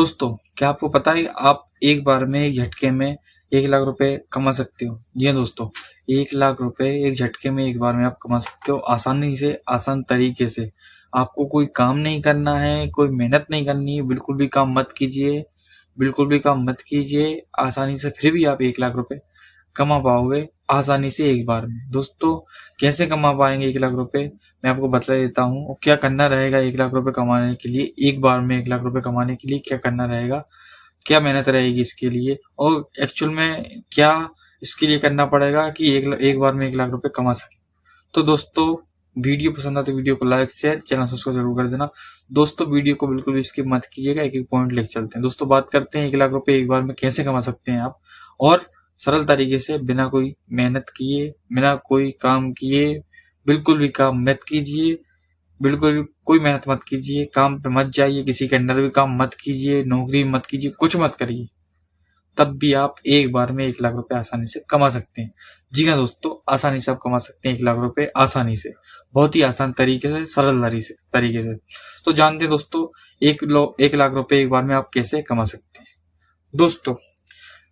दोस्तों, क्या आपको पता है आप एक बार में एक झटके में 1 लाख रुपए कमा सकते हो? जी हाँ दोस्तों, 1 लाख रुपए एक झटके में एक बार में आप कमा सकते हो आसानी से, आसान तरीके से। आपको कोई काम नहीं करना है, कोई मेहनत नहीं करनी है, बिल्कुल भी काम मत कीजिए, बिल्कुल भी काम मत कीजिए। आसानी से फिर भी आप 1 लाख रुपए कमा पाओगे आसानी से एक बार में। दोस्तों, कैसे कमा पाएंगे 1 लाख रुपए, मैं आपको बता देता हूँ। और क्या करना रहेगा 1 लाख रुपए कमाने के लिए, एक बार में 1 लाख रुपए कमाने के लिए क्या करना रहेगा, क्या मेहनत रहेगी इसके लिए, और एक्चुअल में क्या इसके लिए करना पड़ेगा कि एक बार में 1 लाख रुपए कमा सके। तो दोस्तों, वीडियो पसंद आए तो वीडियो को लाइक, शेयर, चैनल सब्सक्राइब जरूर कर देना। दोस्तों, वीडियो को बिल्कुल भी स्किप मत कीजिएगा, एक एक पॉइंट लेके चलते हैं। दोस्तों, बात करते हैं 1 लाख रुपए एक बार में कैसे कमा सकते हैं आप, और सरल तरीके से, बिना कोई मेहनत किए, बिना कोई काम किए। बिल्कुल भी काम मत कीजिए, बिल्कुल भी कोई मेहनत मत कीजिए, काम पे मत जाइए, किसी के अंडर भी काम मत कीजिए, नौकरी मत कीजिए, कुछ मत करिए, तब भी आप एक बार में 1 लाख रुपए आसानी से कमा सकते हैं। जी हाँ दोस्तों, आसानी से आप कमा सकते हैं 1 लाख रुपए आसानी से, बहुत ही आसान तरीके से, सरल तरीके से। तो जानते हैं दोस्तों, 1 लाख रुपए एक बार में आप कैसे कमा सकते हैं। दोस्तों,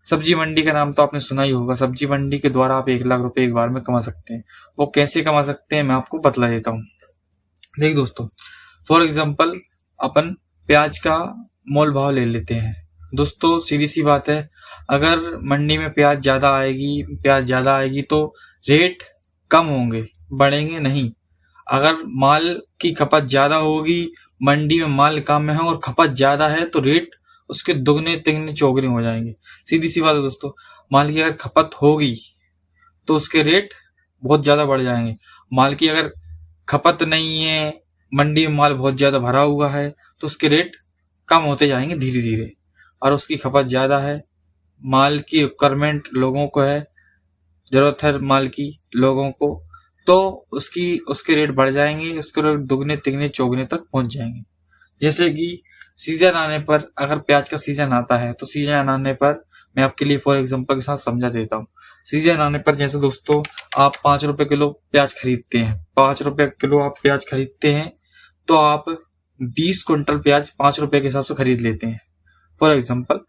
सब्जी मंडी का नाम तो आपने सुना ही होगा। सब्जी मंडी के द्वारा आप 1 लाख रुपए एक बार में कमा सकते हैं। वो कैसे कमा सकते हैं मैं आपको बतला देता हूँ। देख दोस्तों, फॉर एग्जाम्पल अपन प्याज का मोल भाव ले लेते हैं। दोस्तों, सीधी सी बात है, अगर मंडी में प्याज ज्यादा आएगी तो रेट कम होंगे, बढ़ेंगे नहीं। अगर माल की खपत ज्यादा होगी, मंडी में माल कम है और खपत ज्यादा है, तो रेट उसके दुगने तिगने चौगुने हो जाएंगे। सीधी सी बात है दोस्तों, माल की अगर खपत होगी तो उसके रेट बहुत ज्यादा बढ़ जाएंगे। माल की अगर खपत नहीं है, मंडी में माल बहुत ज्यादा भरा हुआ है, तो उसके रेट कम होते जाएंगे धीरे धीरे। और उसकी खपत ज्यादा है, माल की रिक्वायरमेंट लोगों को है, जरूरत है माल की लोगों को, तो उसके रेट बढ़ जाएंगे, उसके रेट दुगने तिगने चौगुने तक पहुंच जाएंगे। जैसे कि सीजन आने पर, अगर प्याज का सीजन आता है तो सीजन आने पर मैं आपके लिए फॉर एग्जांपल के साथ समझा देता हूँ। सीजन आने पर जैसे दोस्तों, आप 5 रुपए किलो प्याज खरीदते हैं, 5 रुपए किलो आप प्याज खरीदते हैं, तो आप 20 क्विंटल प्याज 5 रुपए के हिसाब से खरीद लेते हैं। फॉर एग्जाम्पल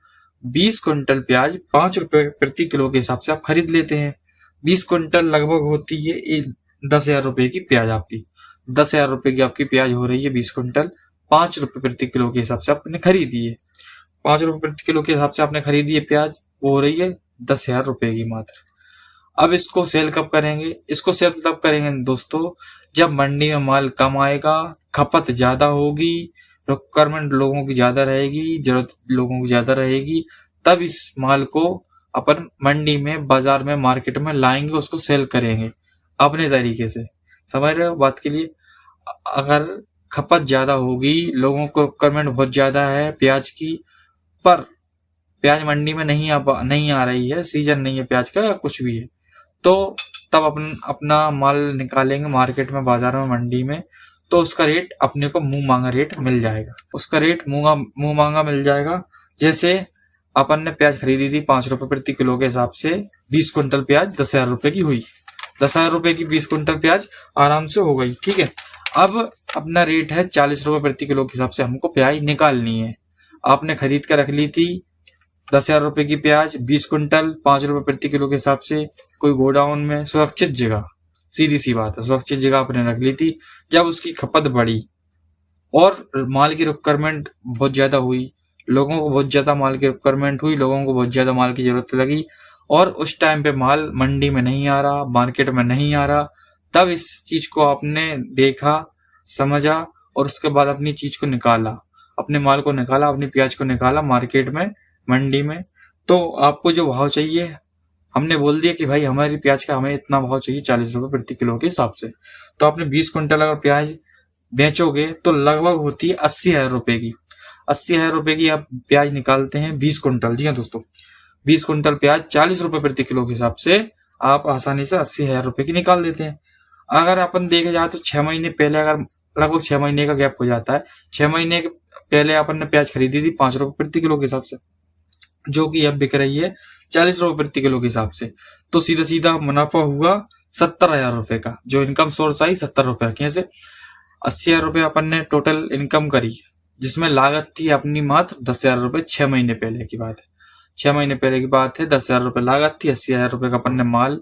20 क्विंटल प्याज 5 रुपए प्रति किलो के हिसाब से आप खरीद लेते हैं। 20 क्विंटल लगभग होती है 10,000 रुपए की प्याज आपकी। 10,000 रुपए की आपकी प्याज हो रही है 20 क्विंटल, 5 रुपए प्रति किलो के हिसाब से आपने खरीदी है। 5 रुपए प्रति किलो के हिसाब से आपने खरीदी है प्याज, वो हो रही है 10,000 रुपए की मात्र। अब इसको सेल कब करेंगे? इसको सेल तब करेंगे दोस्तों, जब मंडी में माल कम आएगा, खपत ज्यादा होगी, रिक्वायरमेंट लोगों की ज्यादा रहेगी, जरूरत लोगों की ज्यादा रहेगी, तब इस माल को अपन मंडी में, बाजार में, मार्केट में लाएंगे, उसको सेल करेंगे अपने तरीके से। समझ रहे हो बात के लिए? अगर खपत ज्यादा होगी, लोगों को रिक्वायरमेंट बहुत ज्यादा है प्याज की, पर प्याज मंडी में नहीं आ रही है, सीजन नहीं है प्याज का या कुछ भी है, तो तब अपन अपना माल निकालेंगे मार्केट में, बाजार में, मंडी में, तो उसका रेट अपने को मुंह मांगा रेट मिल जाएगा। उसका रेट मुंह मांगा मिल जाएगा। जैसे अपन ने प्याज खरीदी थी 5 रुपए प्रति किलो के हिसाब से, 20 क्विंटल प्याज 10,000 रुपए की हुई। 10,000 रुपए की 20 क्विंटल प्याज आराम से हो गई, ठीक है। अब अपना रेट है 40 रुपए प्रति किलो के हिसाब से हमको प्याज निकालनी है। आपने खरीद कर रख ली थी 10,000 रुपए की प्याज 20 क्विंटल 5 रुपए प्रति किलो के हिसाब से, कोई गोडाउन में सुरक्षित जगह, सीधी सी बात है, सुरक्षित जगह आपने रख ली थी। जब उसकी खपत बढ़ी और माल की रिक्वायरमेंट बहुत ज्यादा हुई, लोगों को बहुत ज्यादा माल की रिक्वायरमेंट हुई, लोगों को बहुत ज्यादा माल की जरूरत लगी, और उस टाइम पे माल मंडी में नहीं आ रहा, मार्केट में नहीं आ रहा, तब इस चीज को आपने देखा, समझा, और उसके बाद अपनी चीज को निकाला, अपने माल को निकाला, अपनी प्याज को निकाला मार्केट में, मंडी में। तो आपको जो भाव चाहिए, हमने बोल दिया कि भाई हमारी प्याज का हमें इतना भाव चाहिए 40 रुपए प्रति किलो के हिसाब से, तो आपने 20 क्विंटल अगर प्याज बेचोगे तो लगभग होती है 80,000 रुपए की। 80,000 रुपए की आप प्याज निकालते हैं 20 क्विंटल। जी हाँ दोस्तों, 20 क्विंटल प्याज 40 रुपए प्रति किलो के हिसाब से आप आसानी से 80,000 रुपए की निकाल देते हैं। अगर अपन देखे जाए तो 6 महीने पहले, अगर लगभग 6 महीने का गैप हो जाता है, 6 महीने पहले अपन ने प्याज खरीदी थी 5 रुपए प्रति किलो के हिसाब से, जो कि अब बिक रही है 40 रुपए प्रति किलो के हिसाब से, तो सीधा सीधा मुनाफा हुआ 70,000 रुपए का। जो इनकम सोर्स आई 70 रुपए, कैसे 80,000 रुपए अपन ने टोटल इनकम करी, जिसमें लागत थी अपनी मात्र 10,000 रुपये। 6 महीने पहले की बात है, 6 महीने पहले की बात है। 10,000 रुपये लागत थी, 80,000 रुपये का अपन ने माल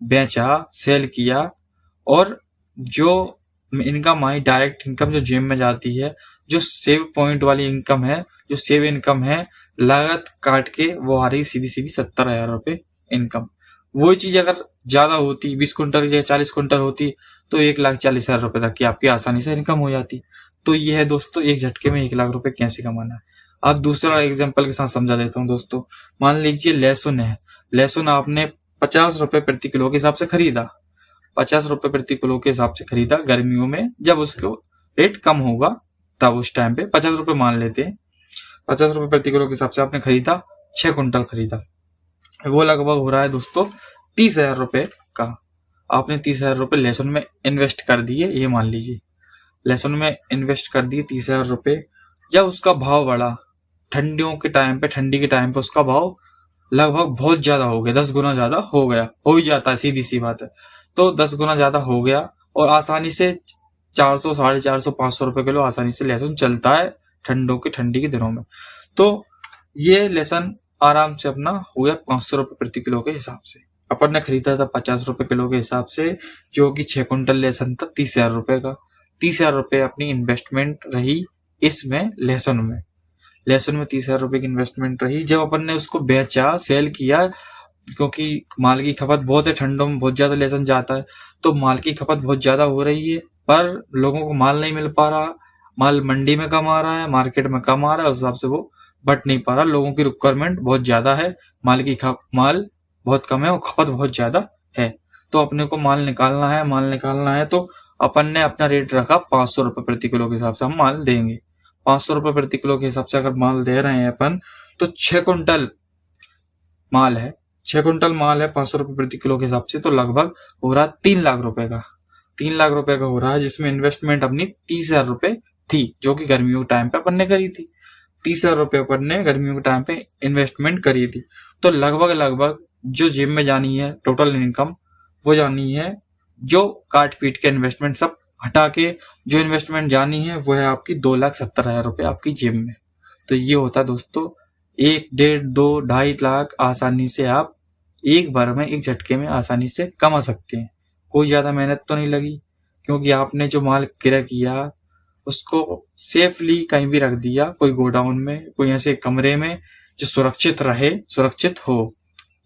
बेचा, सेल किया, और जो इनकम आई, डायरेक्ट इनकम जो जेब में जाती है, जो सेव पॉइंट वाली इनकम है, जो सेव इनकम है, लागत काट के वो आ रही सीधी सीधी 70,000 रुपये इनकम। वही चीज अगर ज्यादा होती, 20 कुंटल की जगह 40 कुंटल होती, तो 1,40,000 रुपये तक की आपकी आसानी से इनकम हो जाती। तो ये है दोस्तों एक झटके में 1 लाख रुपए कैसे कमाना है। अब दूसरा एग्जाम्पल के साथ समझा देता हूँ दोस्तों। मान लीजिए लहसुन है, लहसुन आपने 50 रुपए प्रति किलो के हिसाब से खरीदा, 50 रुपए प्रति किलो के हिसाब से खरीदा गर्मियों में, जब उसको रेट कम होगा तब उस टाइम पे 50 रुपए मान लेते हैं, 50 रुपए प्रति किलो के हिसाब से आपने खरीदा, 6 कुंटल खरीदा, वो लगभग हो रहा है दोस्तों 30,000 रुपए का। आपने 30,000 रुपए लहसुन में इन्वेस्ट कर दिए, ये मान लीजिए लहसुन में इन्वेस्ट कर दिए 30,000 रुपए। जब उसका भाव बढ़ा, ठंडियों के टाइम पे, ठंडी के टाइम पे उसका भाव लगभग बहुत ज्यादा हो गया, 10 गुना ज्यादा हो गया, हो ही जाता है, सीधी सी बात है। तो 10 गुना ज्यादा हो गया और आसानी से 400, 450, 500 रुपए किलो आसानी से लहसुन चलता है ठंडी के दिनों में। तो ये लहसुन आराम से अपना हो गया 500 रुपए प्रति किलो के हिसाब से। अपन ने खरीदा था 50 रुपए किलो के हिसाब से, जो कि 6 कुंटल लहसुन था 30,000 रुपए का। 30,000 रुपए अपनी इन्वेस्टमेंट रही इसमें, लहसुन में 30,000 रुपए की इन्वेस्टमेंट रही। जब अपन ने उसको बेचा, सेल किया, क्योंकि माल की खपत बहुत है, ठंडों में बहुत ज्यादा लहसुन जाता है, तो माल की खपत बहुत ज्यादा हो रही है, पर लोगों को माल नहीं मिल पा रहा, माल मंडी में कम आ रहा है, मार्केट में कम आ रहा है, उस हिसाब से वो बट नहीं पा रहा। लोगों की रिक्वायरमेंट बहुत ज्यादा है, माल बहुत कम है और खपत बहुत ज्यादा है। तो अपने को माल निकालना है, तो अपन ने अपना रेट रखा 500 रुपए प्रति किलो के हिसाब से हम माल देंगे। 500 रुपए प्रति किलो के हिसाब से अगर माल दे रहे हैं अपन, तो 6 कुंटल माल है, 6 कुंटल माल है 500 रुपए प्रति किलो के हिसाब से, तो लगभग हो रहा 3 लाख रुपए का, 3 लाख रुपए का हो रहा है, जिसमें इन्वेस्टमेंट अपनी 30,000 रुपए थी, जो कि गर्मियों के टाइम पे अपन ने करी थी। 30,000 रुपए अपन ने गर्मियों के टाइम पे इन्वेस्टमेंट करी थी। तो लगभग जो जेब में जानी है टोटल इनकम, वो जानी है, जो काट पीट के इन्वेस्टमेंट सब हटा के जो इन्वेस्टमेंट जानी है, वो है आपकी 2,70,000 रुपए आपकी जेब में। तो ये होता है दोस्तों 1, 1.5, 2, 2.5 लाख आसानी से आप एक बार में, एक झटके में आसानी से कमा सकते हैं। कोई ज्यादा मेहनत तो नहीं लगी, क्योंकि आपने जो माल क्रय किया उसको सेफली कहीं भी रख दिया, कोई गोडाउन में, कोई ऐसे कमरे में जो सुरक्षित रहे, सुरक्षित हो,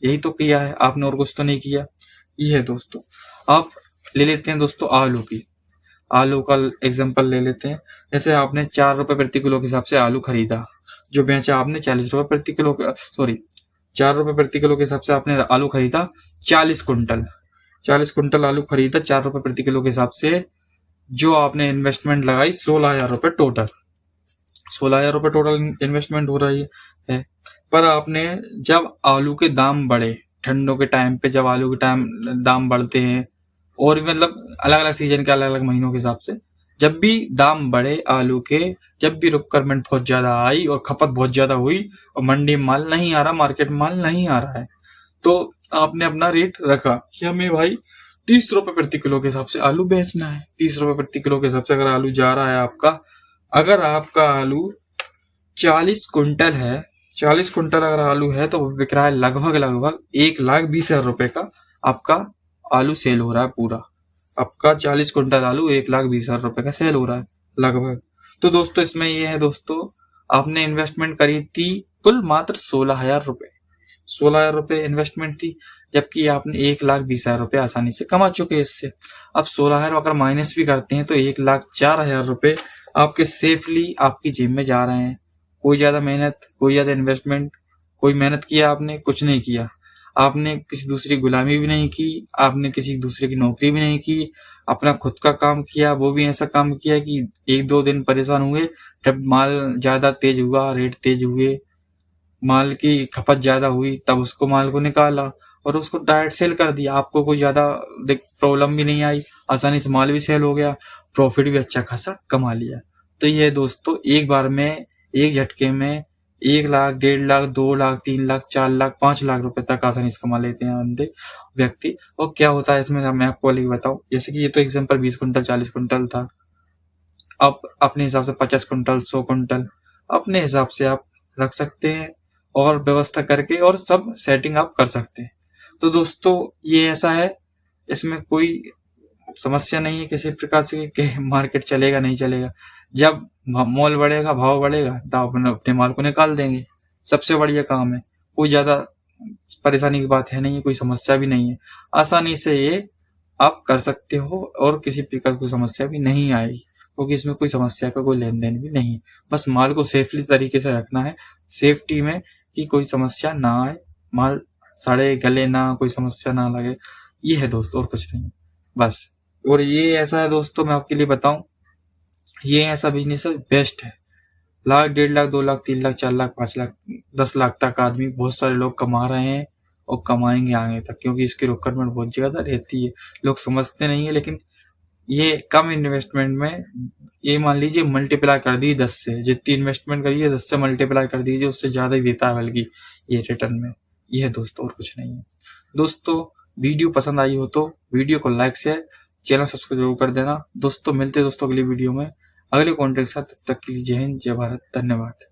यही तो किया है आपने, और कुछ तो नहीं किया। ये है दोस्तों। आप ले लेते हैं दोस्तों आलू का एग्जांपल ले लेते हैं। जैसे आपने 4 रुपए प्रति किलो के हिसाब से आलू खरीदा, जो बेचा आपने 40 रुपए प्रति किलो, 4 रुपए प्रति किलो के हिसाब से आपने आलू खरीदा 40 कुंटल आलू खरीदा 4 रुपए प्रति किलो के हिसाब से, जो आपने इन्वेस्टमेंट लगाई 16,000 रुपए टोटल, 16,000 रुपए टोटल इन्वेस्टमेंट हो रही है। पर आपने जब आलू के दाम बढ़े, ठंडों के टाइम पे जब आलू के दाम बढ़ते हैं, और मतलब अलग अलग सीजन के अलग अलग महीनों के हिसाब से, जब भी दाम बढ़े आलू के, जब भी रिक्वायरमेंट बहुत ज्यादा आई और खपत बहुत ज्यादा हुई और मंडी में माल नहीं आ रहा, मार्केट में माल नहीं आ रहा है, तो आपने अपना रेट रखा कि हमें भाई 30 रुपए प्रति किलो के हिसाब से आलू बेचना है। 30 रुपए प्रति किलो के हिसाब से अगर आलू जा रहा है आपका, अगर आपका आलू 40 कुंटल है, 40 कुंटल अगर आलू है, तो बिक रहा है लगभग 1,20,000 रुपए का आपका आलू सेल हो रहा है पूरा। आपका 40 कुंटल आलू 1,20,000 रुपए का सेल हो रहा है लगभग। तो दोस्तों इसमें ये है दोस्तों, आपने इन्वेस्टमेंट करी थी कुल मात्र 16,000 रुपए, 16,000 रुपए इन्वेस्टमेंट थी, जबकि आपने 1,20,000 रुपए आसानी से कमा चुके हैं इससे। अब 16,000 अगर माइनस भी करते हैं, तो 1,04,000 रुपए आपके सेफली आपकी जेब में जा रहे हैं। कोई ज्यादा मेहनत, कोई ज्यादा इन्वेस्टमेंट, कोई मेहनत किया आपने कुछ नहीं किया, आपने किसी दूसरी गुलामी भी नहीं की, आपने किसी दूसरे की नौकरी भी नहीं की, अपना खुद का काम किया, वो भी ऐसा काम किया कि 1-2 दिन परेशान हुए, जब माल ज्यादा तेज हुआ, रेट तेज हुए, माल की खपत ज्यादा हुई, तब उसको माल को निकाला और उसको डायरेक्ट सेल कर दिया। आपको कोई ज्यादा प्रॉब्लम भी नहीं आई, आसानी से माल भी सेल हो गया, प्रॉफिट भी अच्छा खासा कमा लिया। तो ये दोस्तों एक बार में, एक झटके में 1 लाख, 1.5 लाख, 2 लाख, 3 लाख, 4 लाख, 5 लाख रुपए तक आसानी से कमा लेते हैं बंदे, व्यक्ति। और क्या होता है इसमें, मैं आपको अलग बताऊं, जैसे कि ये तो एग्जाम्पल 20 कुंटल 40 कुंटल था, आप अपने हिसाब से 50 कुंटल 100 कुंटल अपने हिसाब से आप रख सकते हैं और व्यवस्था करके और सब सेटिंग आप कर सकते हैं। तो दोस्तों ये ऐसा है, इसमें कोई समस्या नहीं है किसी प्रकार से कि मार्केट चलेगा नहीं चलेगा। जब मोल बढ़ेगा, भाव बढ़ेगा, तो अपने माल को निकाल देंगे। सबसे बढ़िया काम है, कोई ज़्यादा परेशानी की बात है नहीं, कोई समस्या भी नहीं है, आसानी से ये आप कर सकते हो और किसी प्रकार की समस्या भी नहीं आएगी, क्योंकि इसमें कोई समस्या का कोई लेन देन भी नहीं। बस माल को सेफली तरीके से रखना है, सेफ्टी में, कि कोई समस्या ना आए, माल सड़े गले ना, कोई समस्या ना लगे। ये है दोस्तों, और कुछ नहीं बस। और ये ऐसा है दोस्तों, मैं आपके लिए बताऊं, ये ऐसा बिजनेस है, बेस्ट है। 1,00,000, 1,50,000, 2,00,000, 3,00,000, 4,00,000, 5,00,000, 10,00,000 तक आदमी, बहुत सारे लोग कमा रहे हैं और कमाएंगे आगे तक, क्योंकि इसकी रिक्वायरमेंट बहुत ज़्यादा रहती है। लोग समझते नहीं है, लेकिन ये कम इन्वेस्टमेंट में, ये मान लीजिए मल्टीप्लाई कर दी 10 से, जितनी इन्वेस्टमेंट करिए 10 से मल्टीप्लाई कर दीजिए, उससे ज़्यादा ही देता है बल्कि ये रिटर्न में। ये है दोस्तों, और कुछ नहीं है। दोस्तों वीडियो पसंद आई हो तो वीडियो को लाइक शेयर, चैनल सब्सक्राइब जरूर कर देना। दोस्तों मिलते हैं दोस्तों अगली वीडियो में अगले कॉन्टेंट के साथ। तब तक के लिए जय हिंद, जय भारत, धन्यवाद।